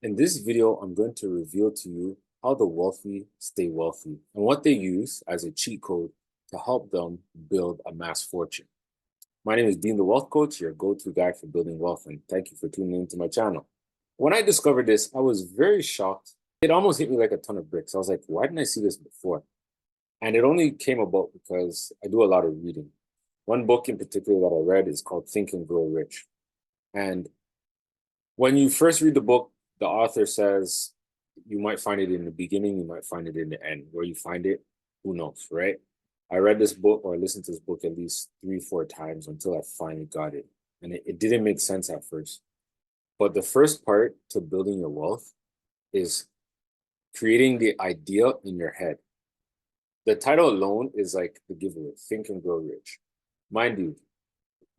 In this video, I'm going to reveal to you how the wealthy stay wealthy and what they use as a cheat code to help them build a mass fortune. My name is Dean the Wealth Coach, your go-to guide for building wealth, and thank you for tuning into my channel. When I discovered this, I was very shocked. It almost hit me like a ton of bricks. I was like, why didn't I see this before? And it only came about because I do a lot of reading. One book in particular that I read is called Think and Grow Rich. And when you first read the book, the author says you might find it in the beginning, you might find it in the end. Where you find it, who knows, right? I read this book or I listened to this book at least 3-4 times until I finally got it. And it didn't make sense at first. But the first part to building your wealth is creating the idea in your head. The title alone is like the giveaway, Think and Grow Rich. Mind you,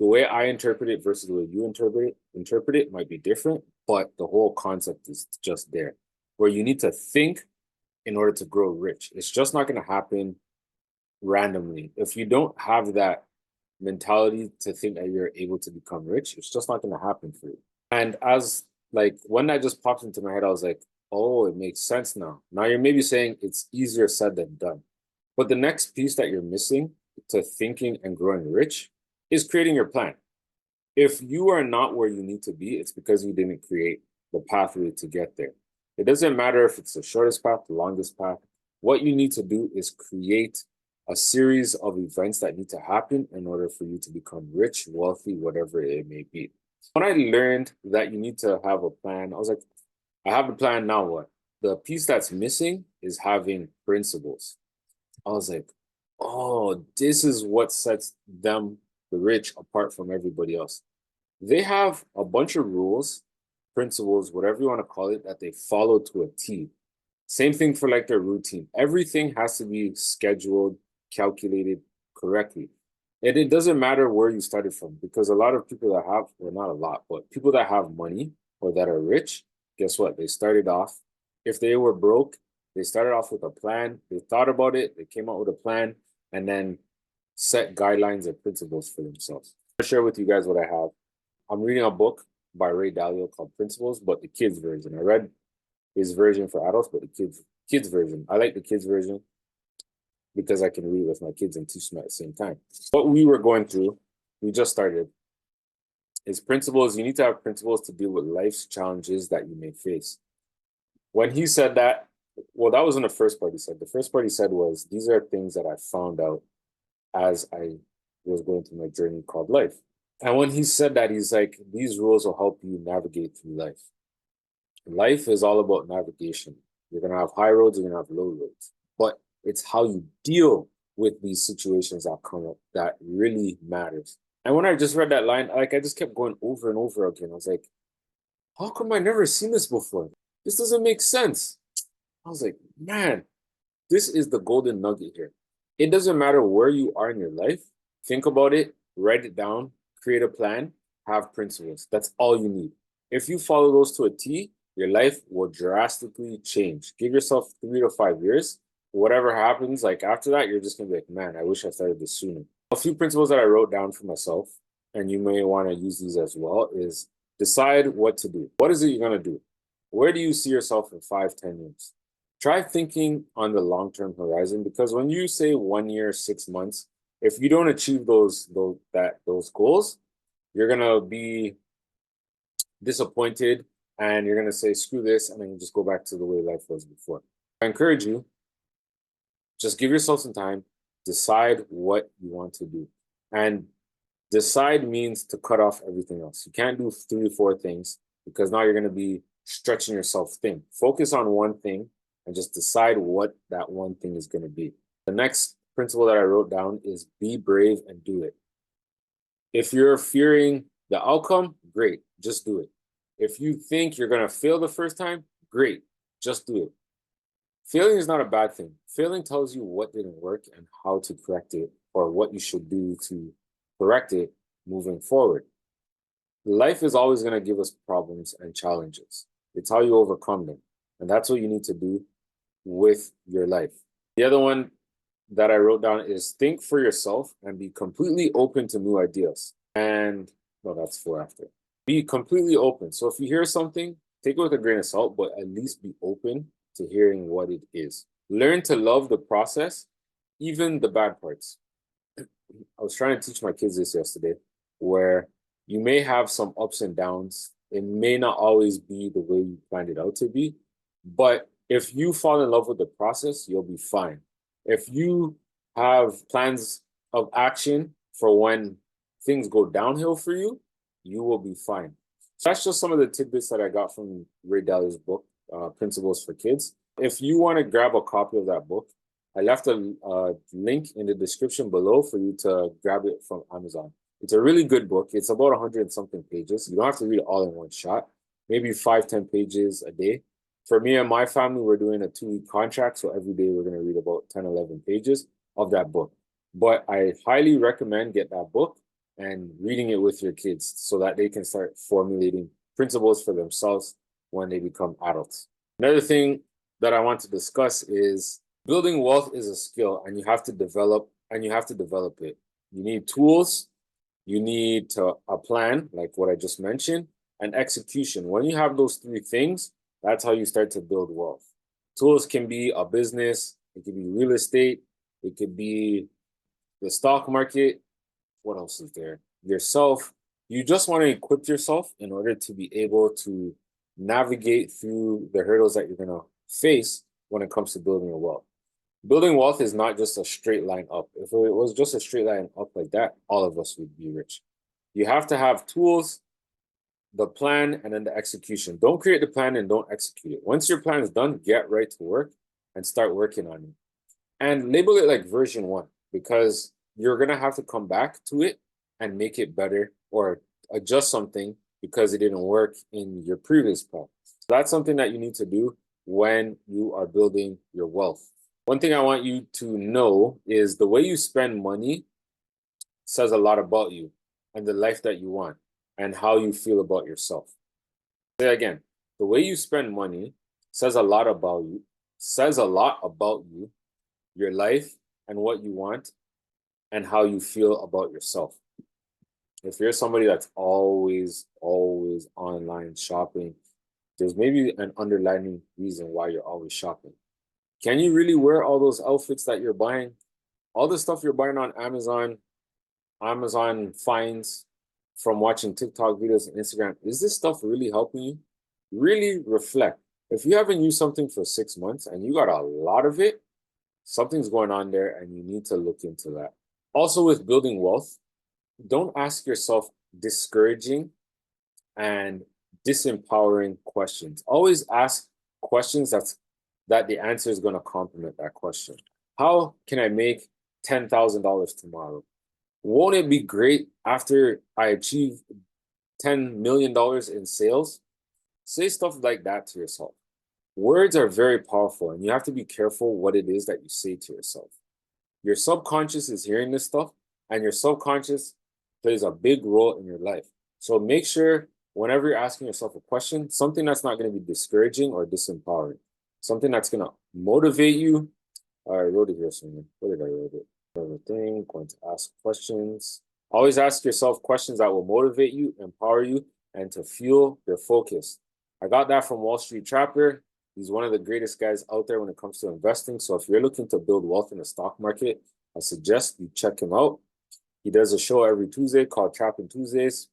the way I interpret it versus the way you interpret it might be different, but the whole concept is just there, where you need to think in order to grow rich. It's just not going to happen randomly. If you don't have that mentality to think that you're able to become rich, it's just not going to happen for you. And as like when that just popped into my head, I was like, oh, it makes sense now. Now you're maybe saying it's easier said than done. But the next piece that you're missing to thinking and growing rich is creating your plan. If you are not where you need to be, it's because you didn't create the pathway to get there. It doesn't matter if it's the shortest path, the longest path. What you need to do is create a series of events that need to happen in order for you to become rich, wealthy, whatever it may be. When I learned that you need to have a plan, I was like, I have a plan, now what? The piece that's missing is having principles. I was like, oh, this is what sets them, the rich, apart from everybody else. They have a bunch of rules, principles, whatever you want to call it, that they follow to a T. Same thing for like their routine. Everything has to be scheduled, calculated correctly. And it doesn't matter where you started from, because a lot of people that have, well, not a lot, but people that have money or that are rich, guess what? They started off, if they were broke, they started off with a plan. They thought about it. They came out with a plan and then set guidelines and principles for themselves. I'll share with you guys what I have. I'm reading a book by Ray Dalio called Principles, but the kids version. I read his version for adults, but the kids version. I like the kids version because I can read with my kids and teach them at the same time. What we were going through, we just started, is principles. You need to have principles to deal with life's challenges that you may face. When he said that, well, that wasn't the first part he said. The first part he said was, these are things that I found out as I was going through my journey called life. And when he said that, he's like, these rules will help you navigate through life. Life is all about navigation. You're going to have high roads, you're going to have low roads. But it's how you deal with these situations that come up that really matters. And when I just read that line, like I just kept going over and over again. I was like, how come I never seen this before? This doesn't make sense. I was like, man, this is the golden nugget here. It doesn't matter where you are in your life. Think about it, write it down, create a plan, have principles. That's all you need. If you follow those to a T, your life will drastically change. Give yourself 3 to 5 years. Whatever happens, like after that, you're just going to be like, man, I wish I started this sooner. A few principles that I wrote down for myself, and you may want to use these as well, is decide what to do. What is it you're going to do? Where do you see yourself in 5, 10 years? Try thinking on the long-term horizon, because when you say 1 year, 6 months, if you don't achieve those goals, you're gonna be disappointed and you're gonna say, screw this, and then you just go back to the way life was before. I encourage you, just give yourself some time, decide what you want to do. And decide means to cut off everything else. You can't do 3 or 4 things, because now you're gonna be stretching yourself thin. Focus on one thing and just decide what that one thing is going to be. The next principle that I wrote down is be brave and do it. If you're fearing the outcome, great, just do it. If you think you're going to fail the first time, great, just do it. Failing is not a bad thing. Failing tells you what didn't work and how to correct it, or what you should do to correct it moving forward. Life is always going to give us problems and challenges. It's how you overcome them. And that's what you need to do with your life. The other one that I wrote down is think for yourself and be completely open to new ideas. And, well, that's 4 after. Be completely open. So if you hear something, Take it with a grain of salt, but at least be open to hearing what it is. Learn to love the process, even the bad parts. I was trying to teach my kids this yesterday, where you may have some ups and downs. It may not always be the way you planned it out to be, but if you fall in love with the process, you'll be fine. If you have plans of action for when things go downhill for you, you will be fine. So that's just some of the tidbits that I got from Ray Dalio's book, Principles for Kids. If you want to grab a copy of that book, I left a link in the description below for you to grab it from Amazon. It's a really good book. It's about 100 and something pages. You don't have to read it all in one shot, maybe 5-10 pages a day. For me and my family, we're doing a 2-week contract, so every day we're going to read about 10-11 pages of that book. But I highly recommend get that book and reading it with your kids so that they can start formulating principles for themselves when they become adults. Another thing that I want to discuss is building wealth is a skill, and you have to develop it. You need tools, you need a plan, like what I just mentioned, and execution. When you have those 3 things, that's how you start to build wealth. Tools can be a business, it could be real estate, it could be the stock market. What else is there? Yourself. You just want to equip yourself in order to be able to navigate through the hurdles that you're going to face when it comes to building your wealth. Building wealth is not just a straight line up. If it was just a straight line up like that, all of us would be rich. You have to have tools, the plan, and then the execution. Don't create the plan and don't execute it. Once your plan is done, get right to work and start working on it. And label it like version 1, because you're going to have to come back to it and make it better or adjust something because it didn't work in your previous plan. So that's something that you need to do when you are building your wealth. One thing I want you to know is the way you spend money says a lot about you and the life that you want and how you feel about yourself. Say again, the way you spend money says a lot about you, your life and what you want and how you feel about yourself. If you're somebody that's always online shopping, there's maybe an underlying reason why you're always shopping. Can you really wear all those outfits that you're buying? All the stuff you're buying on Amazon finds from watching TikTok videos and Instagram, is this stuff really helping you? Really reflect. If you haven't used something for 6 months and you got a lot of it, something's going on there and you need to look into that. Also, with building wealth, don't ask yourself discouraging and disempowering questions. Always ask questions that the answer is going to complement that question. How can I make $10,000 tomorrow? Won't it be great after I achieve $10 million in sales? Say stuff like that to yourself. Words are very powerful, and you have to be careful what it is that you say to yourself. Your subconscious is hearing this stuff, and your subconscious plays a big role in your life. So make sure whenever you're asking yourself a question, something that's not going to be discouraging or disempowering, something that's going to motivate you. I wrote it here somewhere. Where did I write it? Everything, going to ask questions. Always ask yourself questions that will motivate you, empower you, and to fuel your focus. I got that from Wall Street Trapper. He's one of the greatest guys out there when it comes to investing. So if you're looking to build wealth in the stock market, I suggest you check him out. He does a show every Tuesday called Trapping Tuesdays.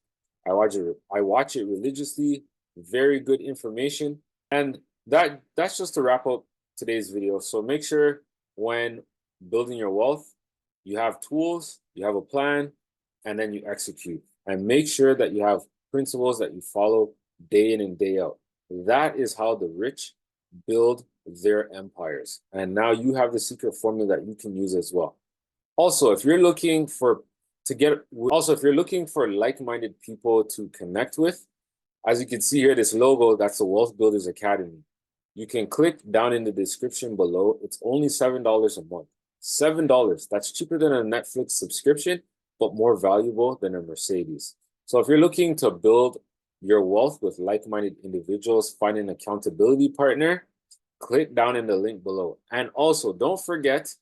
I watch it religiously. Very good information. And that's just to wrap up today's video. So make sure when building your wealth, you have tools, you have a plan, and then you execute. And make sure that you have principles that you follow day in and day out. That is how the rich build their empires. And now you have the secret formula that you can use as well. Also, if you're looking for like-minded people to connect with, as you can see here, this logo, that's the Wealth Builders Academy. You can click down in the description below. It's only $7 a month. $7. That's cheaper than a Netflix subscription, but more valuable than a Mercedes. So if you're looking to build your wealth with like-minded individuals, find an accountability partner, click down in the link below. And also, don't forget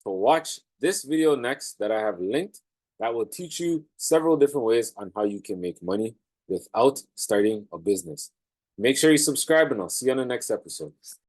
to watch this video next that I have linked that will teach you several different ways on how you can make money without starting a business. Make sure you subscribe, and I'll see you on the next episode.